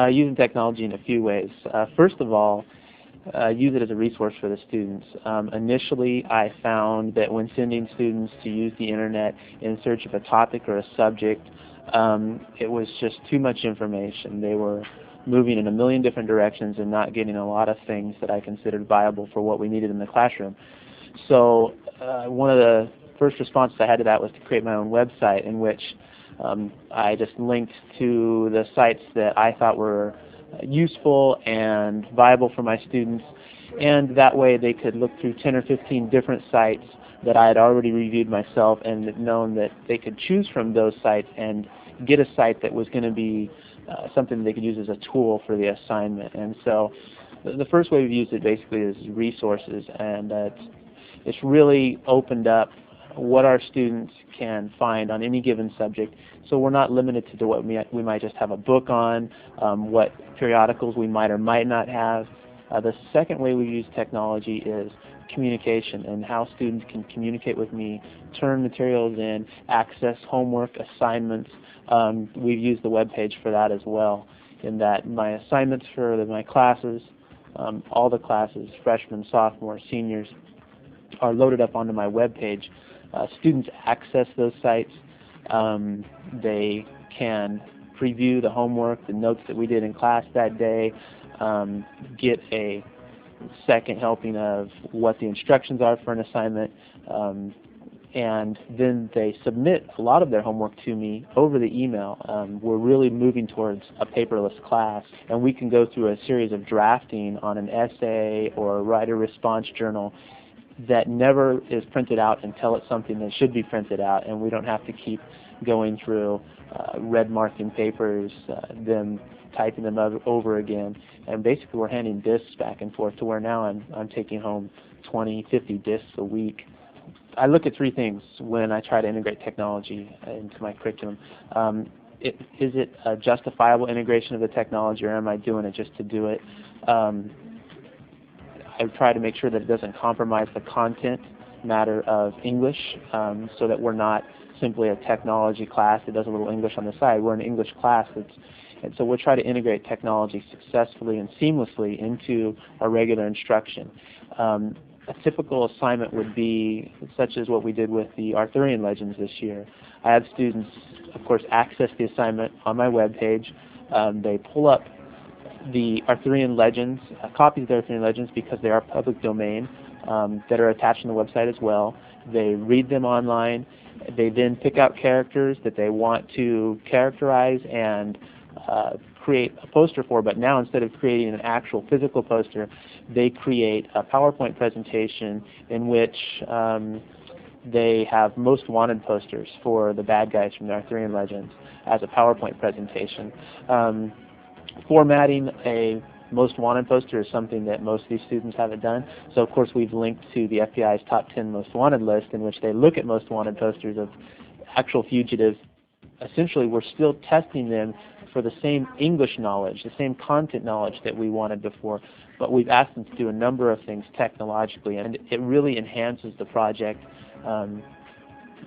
Using technology in a few ways. First of all, use it as a resource for the students. Initially, I found that when sending students to use the internet in search of a topic or a subject, it was just too much information. They were moving in a million different directions and not getting a lot of things that I considered viable for what we needed in the classroom. So one of the first responses I had to that was to create my own website in which I just linked to the sites that I thought were useful and viable for my students, and that way they could look through 10 or 15 different sites that I had already reviewed myself and known that they could choose from those sites and get a site that was going to be something that they could use as a tool for the assignment. And so the first way we've used it basically is resources, and it's really opened up what our students can find on any given subject. So we're not limited to what we might just have a book on, what periodicals we might or might not have. The second way we use technology is communication and how students can communicate with me, turn materials in, access homework, assignments. We've used the web page for that as well, in that my assignments for my classes, all the classes, freshmen, sophomores, seniors, are loaded up onto my web page. Students access those sites. They can preview the homework, the notes that we did in class that day, get a second helping of what the instructions are for an assignment, and then they submit a lot of their homework to me over the email. We're really moving towards a paperless class, and we can go through a series of drafting on an essay or write a response journal that never is printed out until it's something that should be printed out, and we don't have to keep going through red marking papers, them typing them over again. And basically we're handing discs back and forth to where now I'm taking home 20, 50 discs a week. I look at three things when I try to integrate technology into my curriculum. Is it a justifiable integration of the technology, or am I doing it just to do it? I try to make sure that it doesn't compromise the content matter of English, so that we're not simply a technology class that does a little English on the side. We're an English class, and so we'll try to integrate technology successfully and seamlessly into our regular instruction. A typical assignment would be such as what we did with the Arthurian legends this year. I have students, of course, access the assignment on my web page. They pull up the Arthurian legends, copies of the Arthurian legends, because they are public domain, that are attached on the website as well. They read them online. They then pick out characters that they want to characterize and create a poster for, but now instead of creating an actual physical poster, they create a PowerPoint presentation in which they have most wanted posters for the bad guys from the Arthurian legends as a PowerPoint presentation. Formatting a most wanted poster is something that most of these students haven't done. So of course we've linked to the FBI's top 10 most wanted list, in which they look at most wanted posters of actual fugitives. Essentially we're still testing them for the same English knowledge, the same content knowledge that we wanted before, but we've asked them to do a number of things technologically, and it really enhances the project. And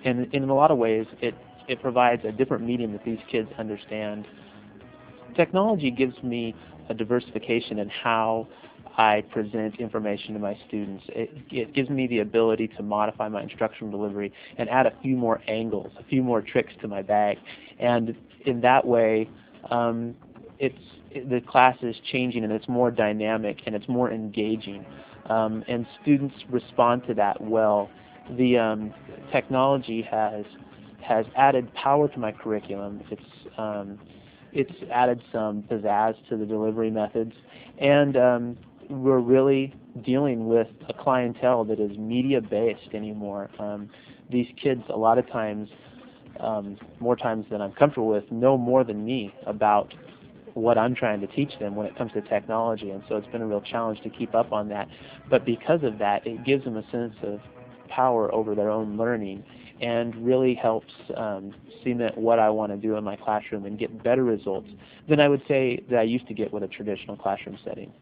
in a lot of ways it provides a different medium that these kids understand. Technology gives me a diversification in how I present information to my students. It gives me the ability to modify my instructional delivery and add a few more angles, a few more tricks to my bag. And in that way, the class is changing, and it's more dynamic and it's more engaging. And students respond to that well. The technology has added power to my curriculum. It's added some pizzazz to the delivery methods, and we're really dealing with a clientele that is media-based anymore. These kids, a lot of times, more times than I'm comfortable with, know more than me about what I'm trying to teach them when it comes to technology, and so it's been a real challenge to keep up on that. But because of that, it gives them a sense of power over their own learning, and really helps cement what I want to do in my classroom and get better results than I would say that I used to get with a traditional classroom setting.